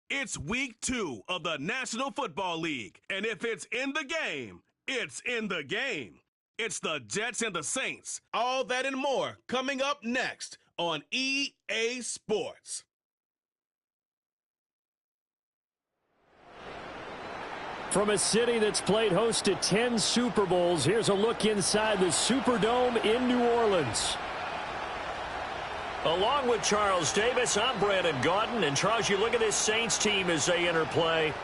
It's week 2 of the National Football League, and if it's in the game, it's in the game. It's the Jets and the Saints. All that and more coming up next on EA Sports. From a city that's played host to 10 Super Bowls, here's a look inside the Superdome in New Orleans. Along with Charles Davis, I'm Brandon Gaudin. And Charles, you look at this Saints team as they enter play.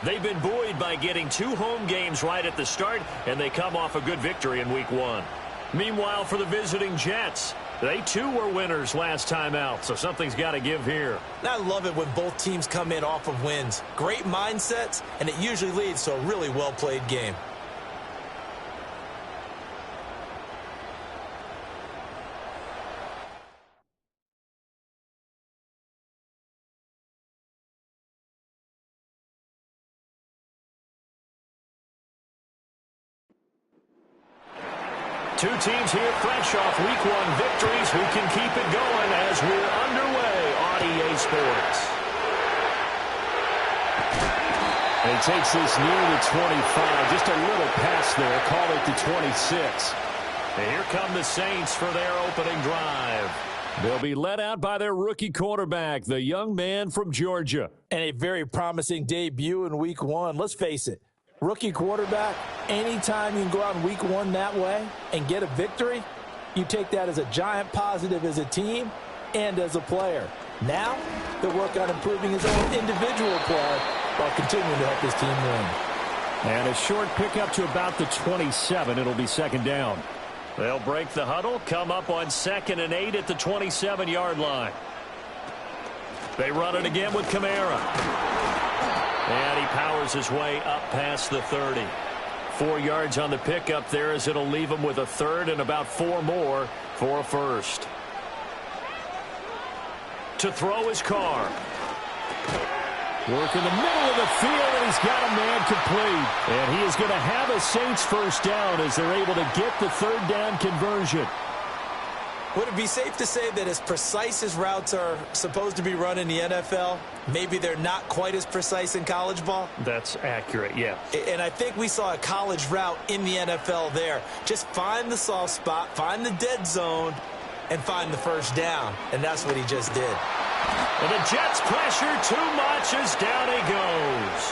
They've been buoyed by getting 2 home games right at the start, and they come off a good victory in Week 1. Meanwhile, for the visiting Jets, they too were winners last time out, so something's got to give here. I love it when both teams come in off of wins. Great mindsets, and it usually leads to a really well-played game. Two teams here fresh off Week 1 victories who can keep it going as we're underway on EA Sports. And he takes this near the 25. Just a little pass there. Call it the 26. And here come the Saints for their opening drive. They'll be led out by their rookie quarterback, the young man from Georgia. And a very promising debut in Week 1. Let's face it. Rookie quarterback, anytime you can go out in Week 1 that way and get a victory, you take that as a giant positive as a team and as a player. Now, they'll work on improving his own individual play while continuing to help his team win. And a short pickup to about the 27. It'll be second down. They'll break the huddle, come up on 2nd and 8 at the 27-yard line. They run it again with Kamara. And he powers his way up past the 30. 4 yards on the pickup there as it'll leave him with a third and about 4 more for a first. To throw his car. Work in the middle of the field, and he's got a man complete. And he is going to have a Saints first down as they're able to get the third down conversion. Would it be safe to say that as precise as routes are supposed to be run in the NFL, maybe they're not quite as precise in college ball? That's accurate, yeah. And I think we saw a college route in the NFL there. Just find the soft spot, find the dead zone, and find the first down. And that's what he just did. And the Jets pressure too much as down he goes.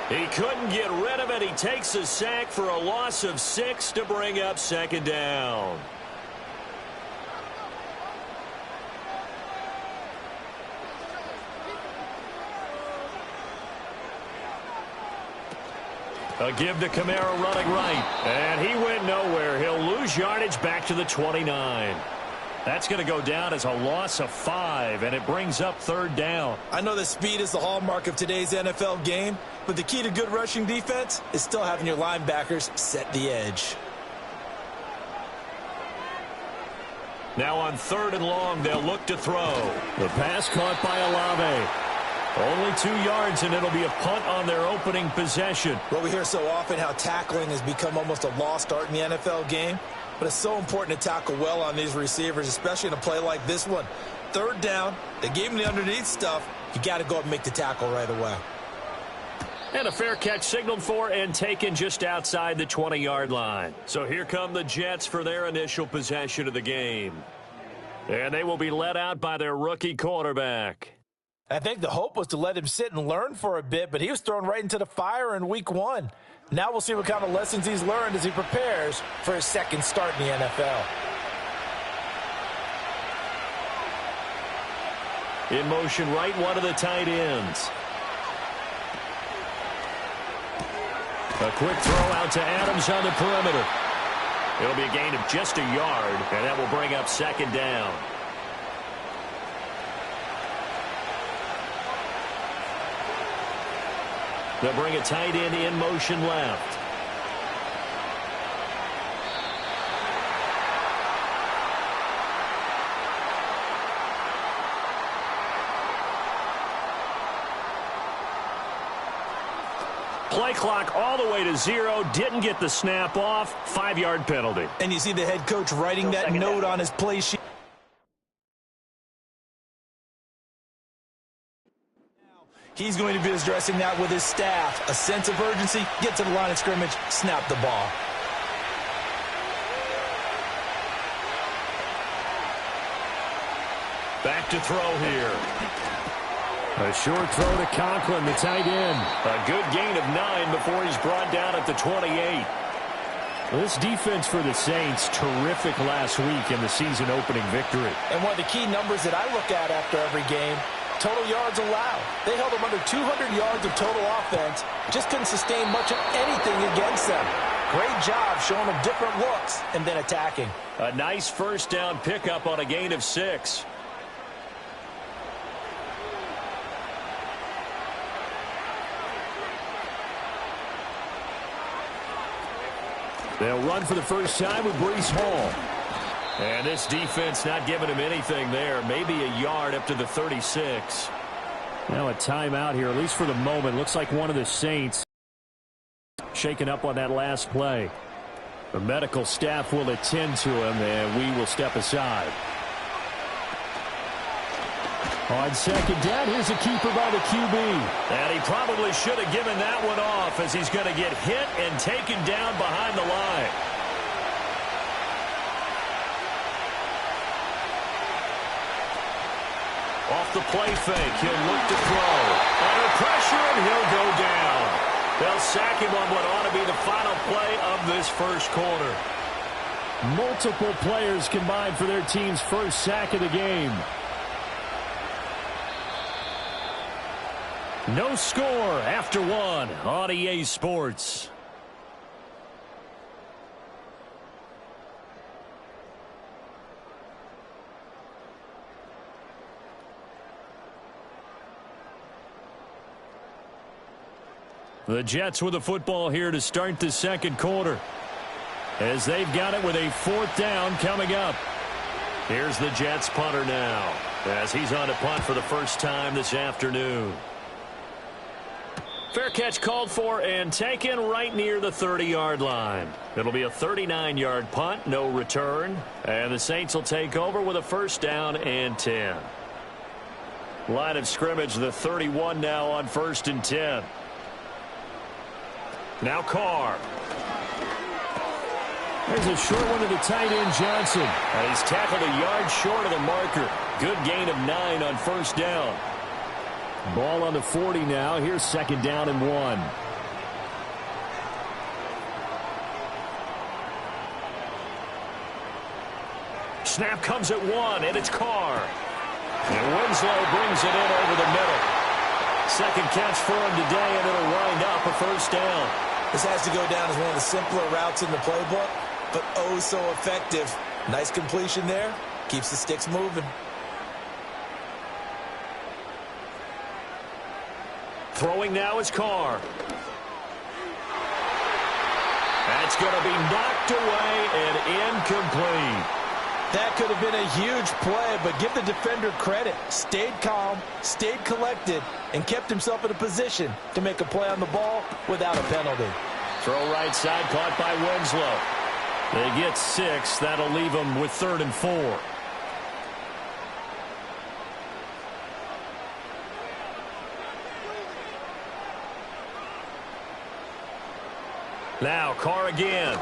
He couldn't get rid of it. He takes a sack for a loss of 6 to bring up second down. A give to Kamara running right. And he went nowhere. He'll lose yardage back to the 29. That's going to go down as a loss of 5, and it brings up third down. I know that speed is the hallmark of today's NFL game, but the key to good rushing defense is still having your linebackers set the edge. Now on 3rd and long, they'll look to throw. The pass caught by Olave. Only 2 yards, and it'll be a punt on their opening possession. Well, we hear so often how tackling has become almost a lost art in the NFL game, but it's so important to tackle well on these receivers, especially in a play like this one. 3rd down, they gave him the underneath stuff. You got to go up and make the tackle right away. And a fair catch signaled for and taken just outside the 20-yard line. So here come the Jets for their initial possession of the game. And they will be led out by their rookie quarterback. I think the hope was to let him sit and learn for a bit, but he was thrown right into the fire in Week 1. Now we'll see what kind of lessons he's learned as he prepares for his second start in the NFL. In motion right, one of the tight ends. A quick throw out to Adams on the perimeter. It'll be a gain of just a yard, and that will bring up second down. They'll bring a tight end in motion left. Play clock all the way to 0. Didn't get the snap off. 5-yard penalty. And you see the head coach writing that note on his play sheet. He's going to be addressing that with his staff. A sense of urgency, get to the line of scrimmage, snap the ball. Back to throw here. A short throw to Conklin, the tight end. A good gain of 9 before he's brought down at the 28. This defense for the Saints, terrific last week in the season-opening victory. And one of the key numbers that I look at after every game, total yards allowed. They held them under 200 yards of total offense, just couldn't sustain much of anything against them. Great job showing them different looks and then attacking. A nice first down pickup on a gain of 6. They'll run for the first time with Breece Hall. And this defense not giving him anything there. Maybe a yard up to the 36. Now a timeout here, at least for the moment. Looks like one of the Saints shaken up on that last play. The medical staff will attend to him, and we will step aside. On second down, here's a keeper by the QB. And he probably should have given that one off, as he's going to get hit and taken down behind the line. Off the play fake, he'll look to throw. Under pressure, and he'll go down. They'll sack him on what ought to be the final play of this first quarter. Multiple players combined for their team's first sack of the game. No score after 1 on EA Sports. The Jets with the football here to start the second quarter, as they've got it with a 4th down coming up. Here's the Jets punter now, as he's on to punt for the first time this afternoon. Fair catch called for and taken right near the 30-yard line. It'll be a 39-yard punt, no return. And the Saints will take over with a first down and 10. Line of scrimmage, the 31 now on 1st and 10. Now Carr. There's a short one to the tight end, Johnson. And he's tackled a yard short of the marker. Good gain of 9 on first down. Ball on the 40 now. Here's 2nd down and 1. Snap comes at 1, and it's Carr. And Winslow brings it in over the middle. Second catch for him today, and it'll wind up a first down. This has to go down as one of the simpler routes in the playbook, but oh so effective. Nice completion there. Keeps the sticks moving. Throwing now is Carr. That's going to be knocked away and incomplete. That could have been a huge play, but give the defender credit. Stayed calm, stayed collected, and kept himself in a position to make a play on the ball without a penalty. Throw right side, caught by Winslow. They get 6. That'll leave them with 3rd and 4. Now Carr again.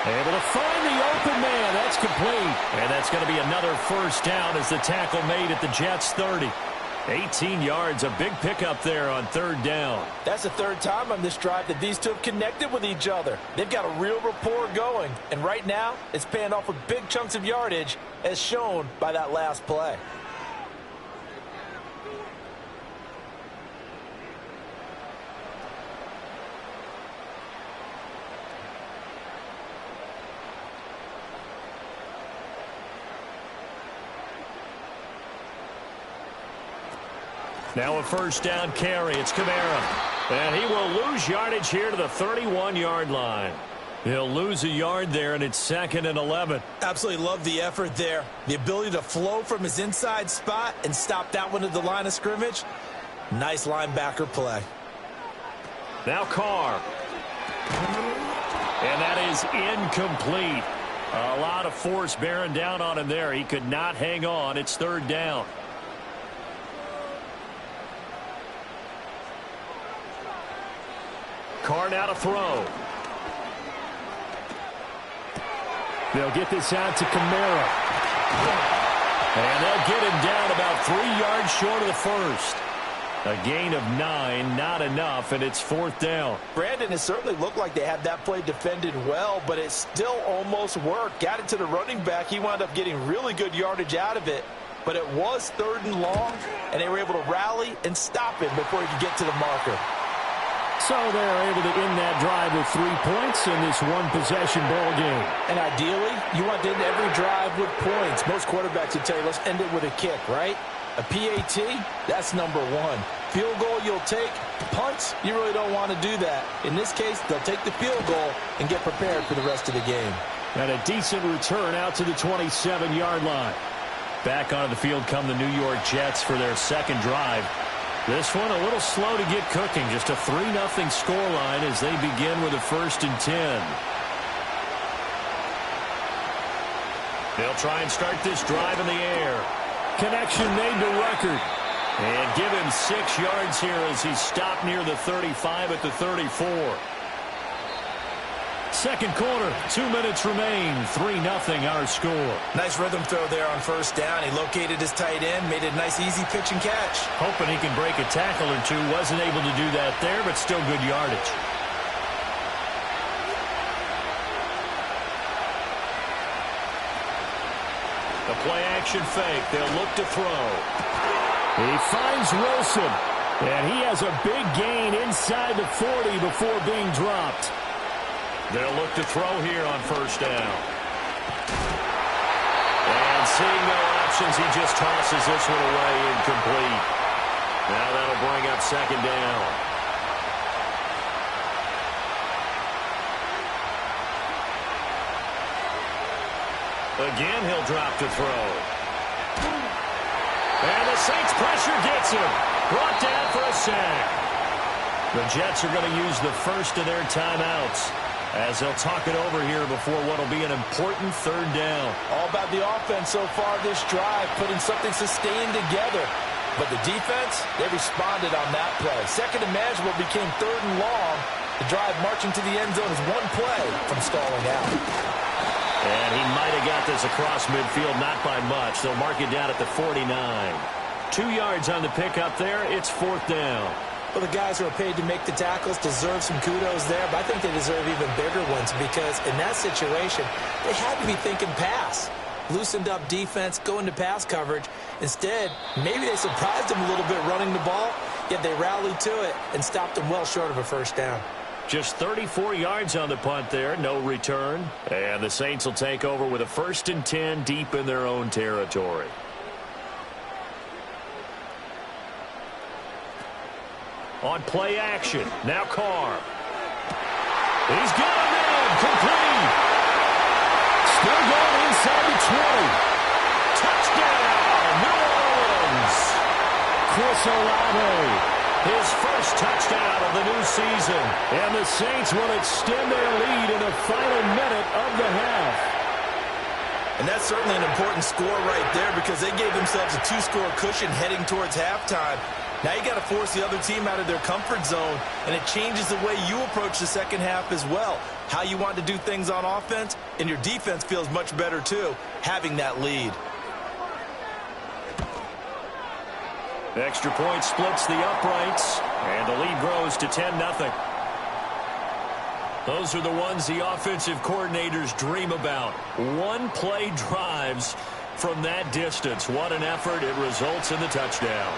Able to find the open man. That's complete. And that's going to be another first down as the tackle made at the Jets' 30. 18 yards, a big pickup there on 3rd down. That's the 3rd time on this drive that these two have connected with each other. They've got a real rapport going. And right now, it's paying off with big chunks of yardage, as shown by that last play. Now a first down carry. It's Kamara. And he will lose yardage here to the 31-yard line. He'll lose a yard there, and it's 2nd and 11. Absolutely love the effort there. The ability to flow from his inside spot and stop that one at the line of scrimmage. Nice linebacker play. Now Carr. And that is incomplete. A lot of force bearing down on him there. He could not hang on. It's 3rd down. Carr now to throw. They'll get this out to Kamara. And they'll get him down about 3 yards short of the first. A gain of 9, not enough, and it's 4th down. Brandon, it certainly looked like they had that play defended well, but it still almost worked. Got it to the running back. He wound up getting really good yardage out of it, but it was 3rd and long, and they were able to rally and stop him before he could get to the marker. So they're able to end that drive with 3 points in this one-possession ball game. And ideally, you want to end every drive with points. Most quarterbacks would tell you, let's end it with a kick, right? A PAT, that's number 1. Field goal you'll take. Punts, you really don't want to do that. In this case, they'll take the field goal and get prepared for the rest of the game. And a decent return out to the 27-yard line. Back onto the field come the New York Jets for their second drive. This one a little slow to get cooking. Just a 3-0 scoreline as they begin with a 1st and 10. They'll try and start this drive in the air. Connection made to Ruckert. And give him 6 yards here as he stopped near the 35 at the 34. Second quarter, 2 minutes remain. 3-0 our score. Nice rhythm throw there on 1st down. He located his tight end, made it a nice easy pitch and catch. Hoping he can break a tackle or two. Wasn't able to do that there, but still good yardage. The play action fake. They'll look to throw. He finds Wilson. And he has a big gain inside the 40 before being dropped. They'll look to throw here on 1st down. And seeing no options, he just tosses this one away incomplete. Now that'll bring up 2nd down. Again, he'll drop to throw. And the Saints pressure gets him. Brought down for a sack. The Jets are going to use the first of their timeouts as they'll talk it over here before what will be an important 3rd down. All about the offense so far this drive, putting something sustained together. But the defense, they responded on that play. Second and manageable became 3rd and long. The drive marching to the end zone is 1 play from stalling out. And he might have got this across midfield, not by much. They'll mark it down at the 49. 2 yards on the pickup there. It's 4th down. Well, the guys who are paid to make the tackles deserve some kudos there, but I think they deserve even bigger ones because in that situation, they had to be thinking pass. Loosened up defense, going to pass coverage. Instead, maybe they surprised them a little bit running the ball, yet they rallied to it and stopped them well short of a 1st down. Just 34 yards on the punt there, no return. And the Saints will take over with a 1st and 10 deep in their own territory. On play action, now Carr. He's got him in, complete. Still going inside the 20. Touchdown, New Orleans. Chris Olave. His first touchdown of the new season. And the Saints will extend their lead in the final minute of the half. And that's certainly an important score right there because they gave themselves a 2-score cushion heading towards halftime. Now you got to force the other team out of their comfort zone, and it changes the way you approach the second half as well. How you want to do things on offense, and your defense feels much better too, having that lead. The extra point splits the uprights, and the lead grows to 10-0. Those are the ones the offensive coordinators dream about. One-play drives from that distance. What an effort. It results in the touchdown.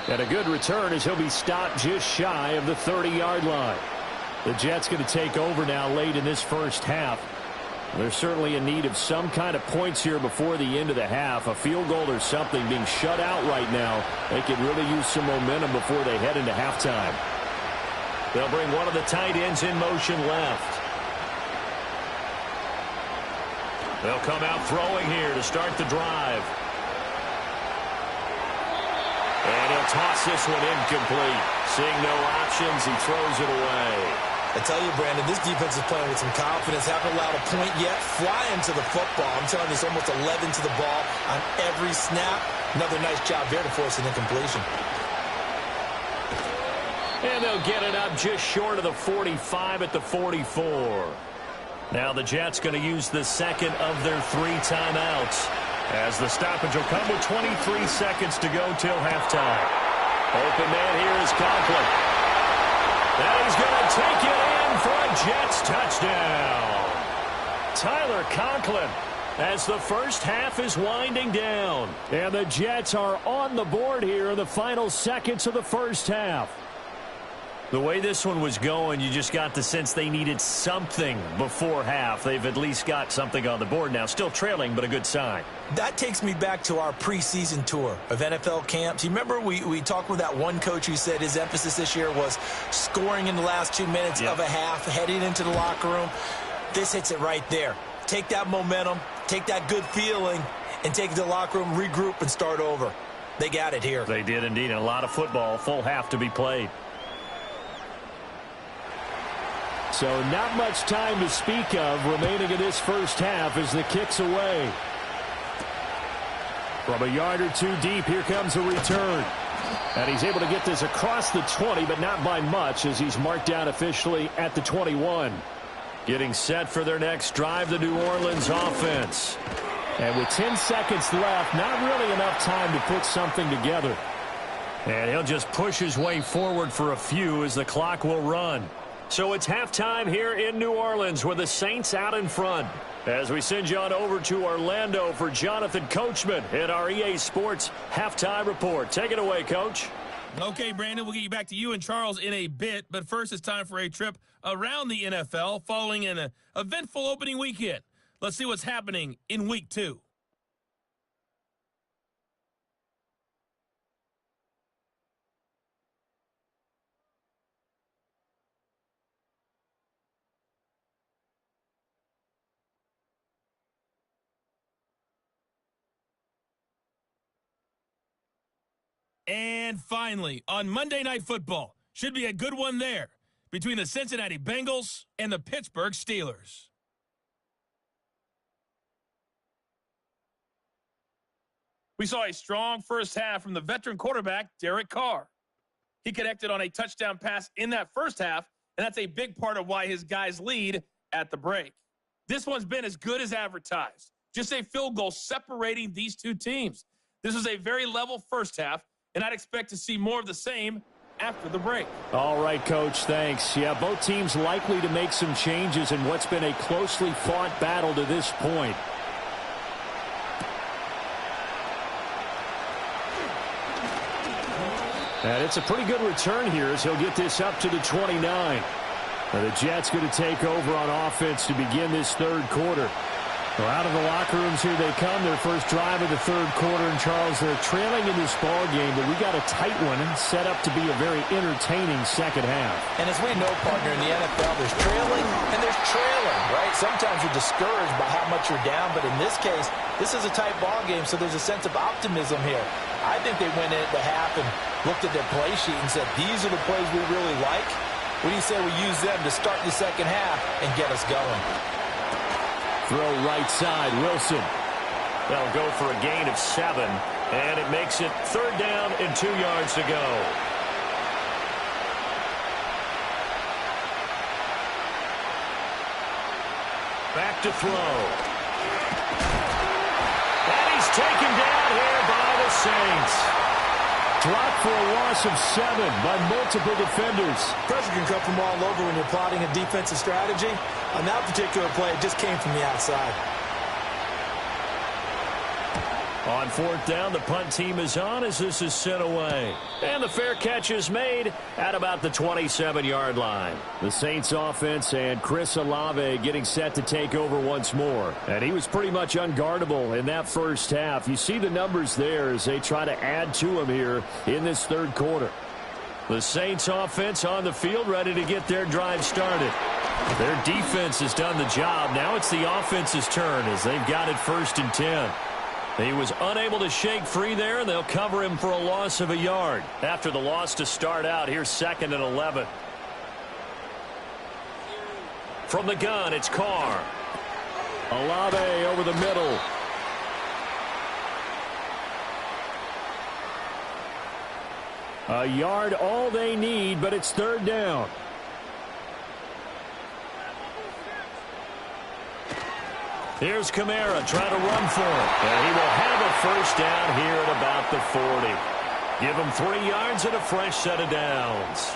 And a good return as he'll be stopped just shy of the 30-yard line. The Jets going to take over now late in this first half. They're certainly in need of some kind of points here before the end of the half. A field goal or something being shut out right now. They could really use some momentum before they head into halftime. They'll bring one of the tight ends in motion left. They'll come out throwing here to start the drive. And he'll toss this one incomplete. Seeing no options, he throws it away. I tell you, Brandon, this defense is playing with some confidence. Haven't allowed a point yet. Flying to the football. I'm telling you, it's almost 11 to the ball on every snap. Another nice job there to force an incompletion. And they'll get it up just short of the 45 at the 44. Now the Jets going to use the second of their 3 timeouts, as the stoppage will come with 23 seconds to go till halftime. Open man here is Conklin. And he's going to take it in for a Jets touchdown. Tyler Conklin, as the first half is winding down. And the Jets are on the board here in the final seconds of the first half. The way this one was going, you just got the sense they needed something before half. They've at least got something on the board now. Still trailing, but a good sign. That takes me back to our preseason tour of NFL camps. You remember we talked with that one coach who said his emphasis this year was scoring in the last 2 minutes of a half, heading into the locker room. This hits it right there. Take that momentum, take that good feeling, and take it to the locker room, regroup, and start over. They got it here. They did indeed. And a lot of football, full half to be played. So not much time to speak of remaining in this first half as the kick's away. From a yard or two deep, here comes a return. And he's able to get this across the 20, but not by much, as he's marked down officially at the 21. Getting set for their next drive, the New Orleans offense. And with 10 seconds left, not really enough time to put something together. And he'll just push his way forward for a few as the clock will run. So it's halftime here in New Orleans with the Saints out in front. As we send you on over to Orlando for Jonathan Coachman at our EA Sports Halftime Report. Take it away, Coach. Okay, Brandon, we'll get you back to you and Charles in a bit. But first, it's time for a trip around the NFL following an eventful opening weekend. Let's see what's happening in Week 2. And finally, on Monday Night Football, should be a good one there, between the Cincinnati Bengals and the Pittsburgh Steelers. We saw a strong first half from the veteran quarterback, Derek Carr. He connected on a touchdown pass in that first half, and that's a big part of why his guys lead at the break. This one's been as good as advertised. Just a field goal separating these two teams. This was a very level first half, and I'd expect to see more of the same after the break. All right, Coach, thanks. Yeah, both teams likely to make some changes in what's been a closely fought battle to this point. And it's a pretty good return here as he'll get this up to the 29. Now the Jets going to take over on offense to begin this third quarter. Well, out of the locker rooms here they come, their first drive of the third quarter. And, Charles, they're trailing in this ball game, but we got a tight one set up to be a very entertaining second half. And as we know, partner, in the NFL, there's trailing and there's trailing, right? Sometimes you're discouraged by how much you're down, but in this case, this is a tight ball game, so there's a sense of optimism here. I think they went in at the half and looked at their play sheet and said, these are the plays we really like. What do you say we use them to start the second half and get us going? Throw right side, Wilson. They'll go for a gain of 7, and it makes it third down and 2 yards to go. Back to throw. And he's taken down here by the Saints. Dropped for a loss of 7 by multiple defenders. Pressure can come from all over when you're plotting a defensive strategy. On that particular play, it just came from the outside. On fourth down, the punt team is on as this is sent away. And the fair catch is made at about the 27-yard line. The Saints offense and Chris Olave getting set to take over once more. And he was pretty much unguardable in that first half. You see the numbers there as they try to add to him here in this third quarter. The Saints offense on the field ready to get their drive started. Their defense has done the job. Now it's the offense's turn as they've got it 1st and 10. He was unable to shake free there, and they'll cover him for a loss of a yard. After the loss to start out, here's 2nd and 11. From the gun, it's Carr. Olave over the middle. A yard all they need, but it's third down. Here's Kamara trying to run for it. And he will have a first down here at about the 40. Give him 3 yards and a fresh set of downs.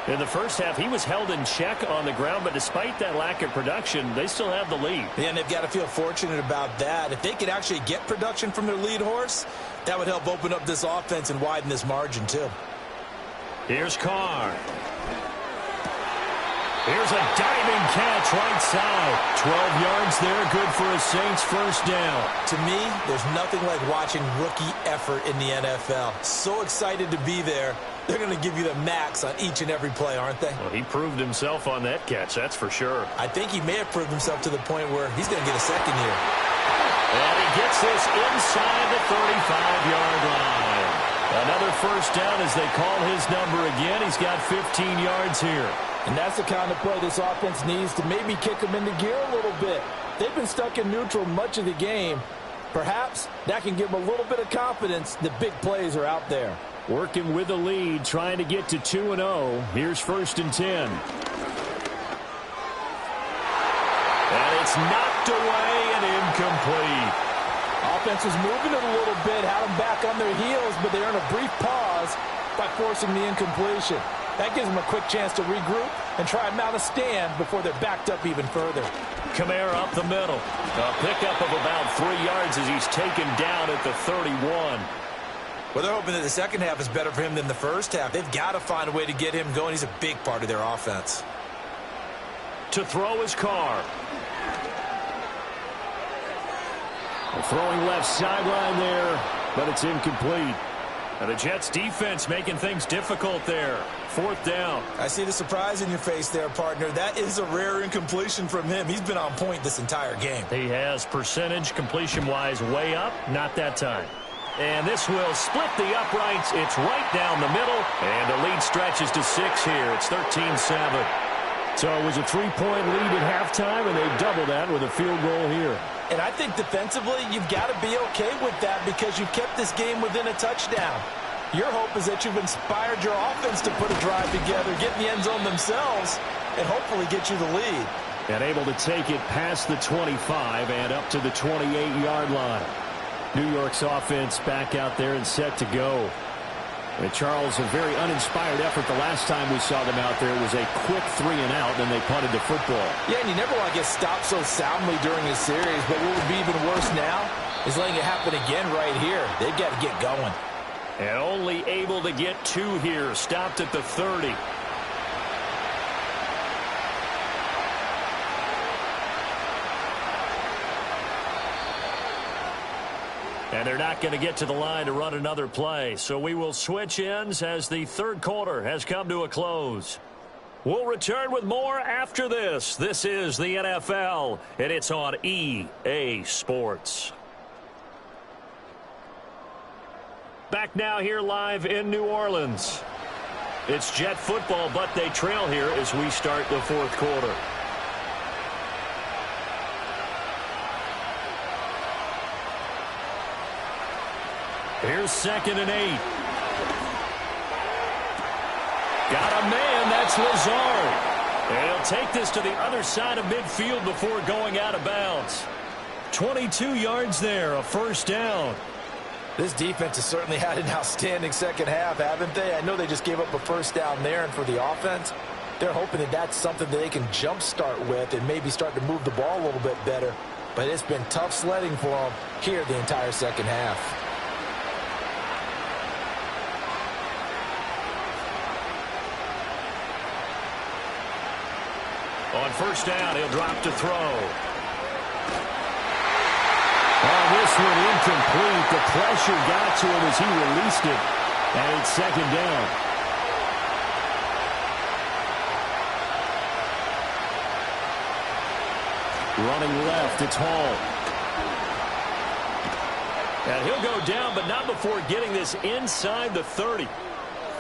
In the first half, he was held in check on the ground, but despite that lack of production, they still have the lead. Yeah, and they've got to feel fortunate about that. If they could actually get production from their lead horse, that would help open up this offense and widen this margin, too. Here's Carr. Here's a diving catch right side. 12 yards there, good for a Saints first down. To me, there's nothing like watching rookie effort in the NFL. So excited to be there. They're going to give you the max on each and every play, aren't they? Well, he proved himself on that catch, that's for sure. I think he may have proved himself to the point where he's going to get a second here. And he gets this inside the 35-yard line. Another first down as they call his number again. He's got 15 yards here. And that's the kind of play this offense needs to maybe kick them into gear a little bit. They've been stuck in neutral much of the game. Perhaps that can give them a little bit of confidence that big plays are out there. Working with the lead, trying to get to 2-0. Here's first and 10. And it's knocked away and incomplete. Offense was moving it a little bit, had them back on their heels, but they earned a brief pause by forcing the incompletion. That gives them a quick chance to regroup and try and mount a stand before they're backed up even further. Kamara up the middle. A pickup of about 3 yards as he's taken down at the 31. Well, they're hoping that the second half is better for him than the first half. They've got to find a way to get him going. He's a big part of their offense. To throw his Carr. Throwing left sideline there, but it's incomplete. And the Jets defense making things difficult there. Fourth down. I see the surprise in your face there, partner. That is a rare incompletion from him. He's been on point this entire game. He has percentage completion-wise way up. Not that time. And this will split the uprights. It's right down the middle. And the lead stretches to 6 here. It's 13-7. So it was a 3-point lead at halftime, and they doubled that with a field goal here. And I think defensively, you've got to be okay with that because you've kept this game within a touchdown. Your hope is that you've inspired your offense to put a drive together, get in the end zone themselves, and hopefully get you the lead. And able to take it past the 25 and up to the 28-yard line. New York's offense back out there and set to go. And Charles, a very uninspired effort the last time we saw them out there. It was a quick 3-and-out, then they punted the football. Yeah, and you never want to get stopped so soundly during a series, but what would be even worse now is letting it happen again right here. They've got to get going. And only able to get 2 here, stopped at the 30. And they're not going to get to the line to run another play. So we will switch ends as the third quarter has come to a close. We'll return with more after this. This is the NFL, and it's on EA Sports. Back now here live in New Orleans. It's Jet football, but they trail here as we start the fourth quarter. Here's 2nd and 8. Got a man, that's Lazard. And he'll take this to the other side of midfield before going out of bounds. 22 yards there, a first down. This defense has certainly had an outstanding second half, haven't they? I know they just gave up a first down there, and for the offense, they're hoping that that's something that they can jumpstart with and maybe start to move the ball a little bit better. But it's been tough sledding for them here the entire second half. On first down, he'll drop to throw. Oh, this one incomplete. The pressure got to him as he released it. And it's 2nd down. Running left, it's Hall. And he'll go down, but not before getting this inside the 30.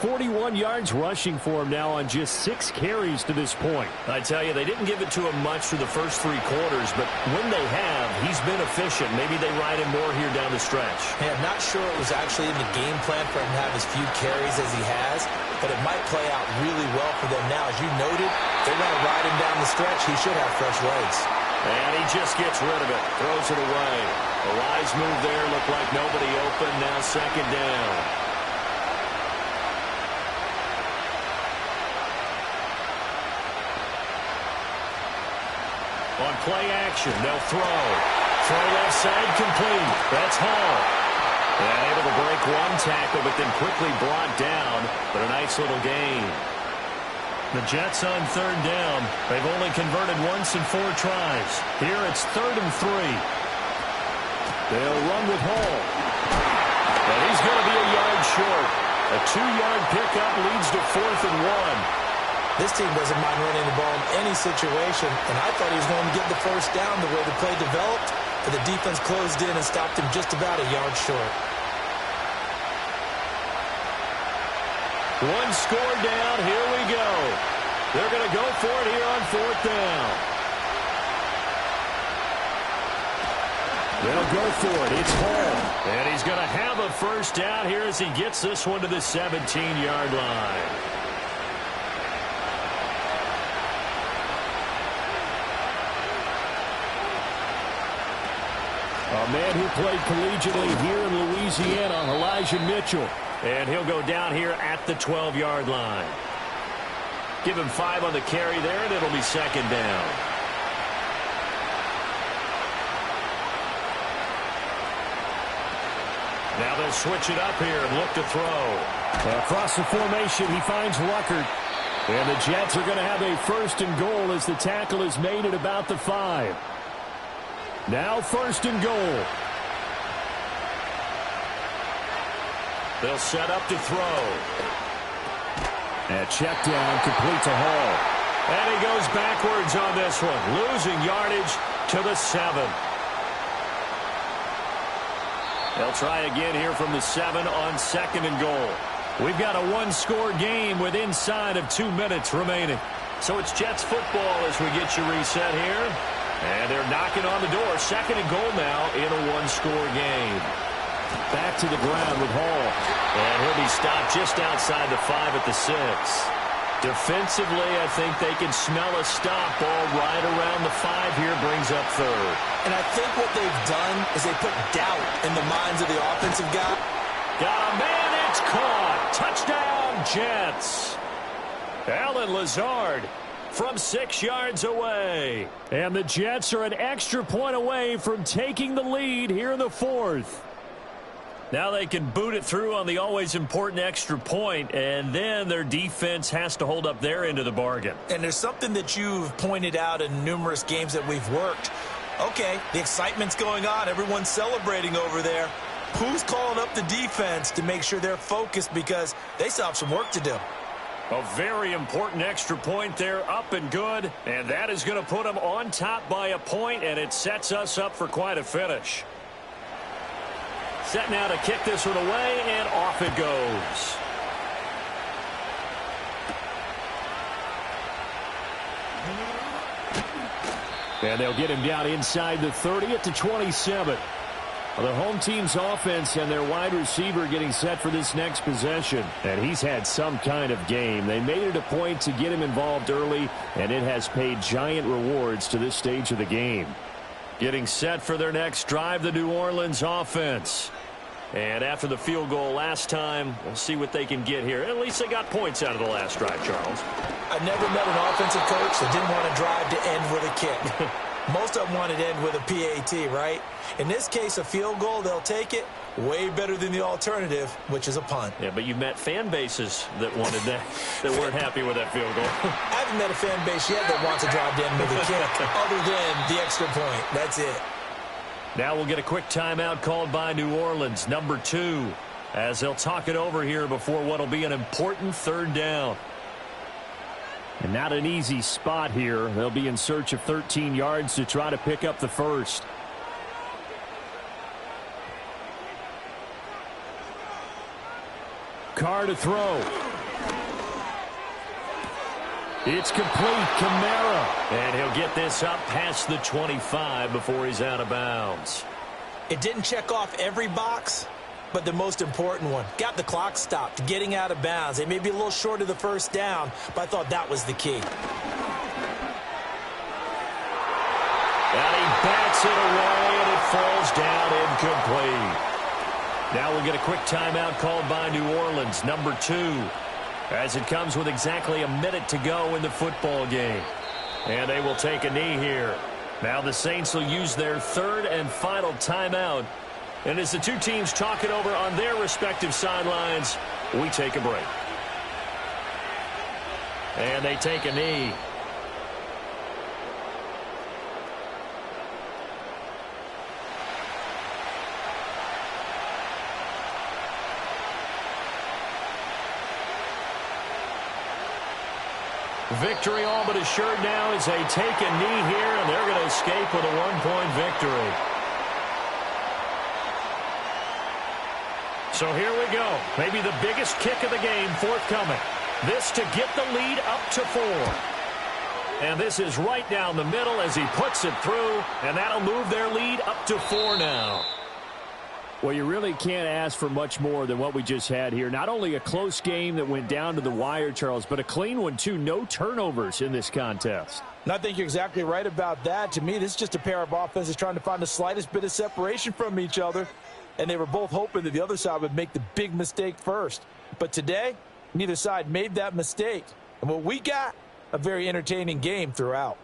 41 yards rushing for him now on just 6 carries to this point. I tell you, they didn't give it to him much for the first 3 quarters, but when they have, he's been efficient. Maybe they ride him more here down the stretch. Hey, I'm not sure it was actually in the game plan for him to have as few carries as he has, but it might play out really well for them now. As you noted, they're going to ride him down the stretch. He should have fresh legs. And he just gets rid of it, throws it away. A wise move there, looked like nobody open, now second down. On play action, they'll throw. Throw left side, complete. That's Hall. And able to break one tackle, but then quickly brought down. But a nice little gain. The Jets on third down. They've only converted once in 4 tries. Here it's 3rd and 3. They'll run with Hall. And he's going to be a yard short. A 2-yard pickup leads to 4th and 1. This team doesn't mind running the ball in any situation, and I thought he was going to get the first down the way the play developed, but the defense closed in and stopped him just about a yard short. 1 score down, here we go. They're going to go for it here on 4th down. They'll go for it. It's Hall. And he's going to have a first down here as he gets this one to the 17-yard line. A man who played collegiately here in Louisiana, Elijah Mitchell. And he'll go down here at the 12-yard line. Give him 5 on the carry there, and it'll be second down. Now they'll switch it up here and look to throw. Across the formation, he finds Ruckert. And the Jets are going to have a 1st and goal as the tackle is made at about the 5. Now 1st and goal. They'll set up to throw. And check down, complete to Hall. And he goes backwards on this one, losing yardage to the 7. They'll try again here from the 7 on 2nd and goal. We've got a 1-score game with inside of 2 minutes remaining. So it's Jets football as we get you reset here. And they're knocking on the door. 2nd and goal now in a 1-score game. Back to the ground with Hall. And he'll be stopped just outside the 5 at the 6. Defensively, I think they can smell a stop ball right around the 5 here, brings up 3rd. And I think what they've done is they put doubt in the minds of the offensive guy. Got a man, it's caught. Touchdown, Jets. Allen Lazard from 6 yards away. And the Jets are an extra point away from taking the lead here in the 4th. Now they can boot it through on the always important extra point, and then their defense has to hold up their end of the bargain. And there's something that you've pointed out in numerous games that we've worked. Okay, the excitement's going on. Everyone's celebrating over there. Who's calling up the defense to make sure they're focused because they still have some work to do? A very important extra point there, up and good, and that is going to put them on top by a point, and it sets us up for quite a finish. Set now to kick this one away, and off it goes. And they'll get him down inside the 30 at the 27. Well, the home team's offense and their wide receiver getting set for this next possession. And he's had some kind of game. They made it a point to get him involved early, and it has paid giant rewards to this stage of the game. Getting set for their next drive, the New Orleans offense. And after the field goal last time, we'll see what they can get here. At least they got points out of the last drive, Charles. I've never met an offensive coach that didn't want to drive to end with a kick. Most of them wanted to end with a PAT, right? In this case, a field goal, they'll take it. Way better than the alternative, which is a punt. Yeah, but you've met fan bases that wanted that, that weren't happy with that field goal. I haven't met a fan base yet that wants to drive to end with a kick, other than the extra point. That's it. Now we'll get a quick timeout called by New Orleans, number 2, as they'll talk it over here before what will be an important third down. And not an easy spot here. They'll be in search of 13 yards to try to pick up the first. Carr to throw. It's complete. Kamara. And he'll get this up past the 25 before he's out of bounds. It didn't check off every box, but the most important one. Got the clock stopped, getting out of bounds. It may be a little short of the first down, but I thought that was the key. And he bats it away, and it falls down incomplete. Now we'll get a quick timeout called by New Orleans, number 2, as it comes with exactly a minute to go in the football game. And they will take a knee here. Now the Saints will use their third and final timeout. And as the two teams talk it over on their respective sidelines, we take a break. And they take a knee. Victory all but assured now as they take a knee here, and they're going to escape with a 1-point victory. So here we go. Maybe the biggest kick of the game forthcoming. This to get the lead up to 4. And this is right down the middle as he puts it through, and that'll move their lead up to 4 now. Well, you really can't ask for much more than what we just had here. Not only a close game that went down to the wire, Charles, but a clean one, too. No turnovers in this contest. And I think you're exactly right about that. To me, this is just a pair of offenses trying to find the slightest bit of separation from each other, and they were both hoping that the other side would make the big mistake first. But today, neither side made that mistake. And what we got, a very entertaining game throughout.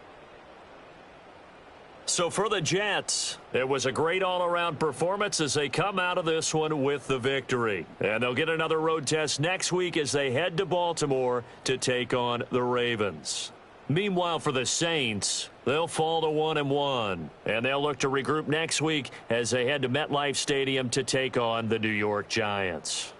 So for the Jets, it was a great all-around performance as they come out of this one with the victory. And they'll get another road test next week as they head to Baltimore to take on the Ravens. Meanwhile, for the Saints, they'll fall to 1-1. And they'll look to regroup next week as they head to MetLife Stadium to take on the New York Giants.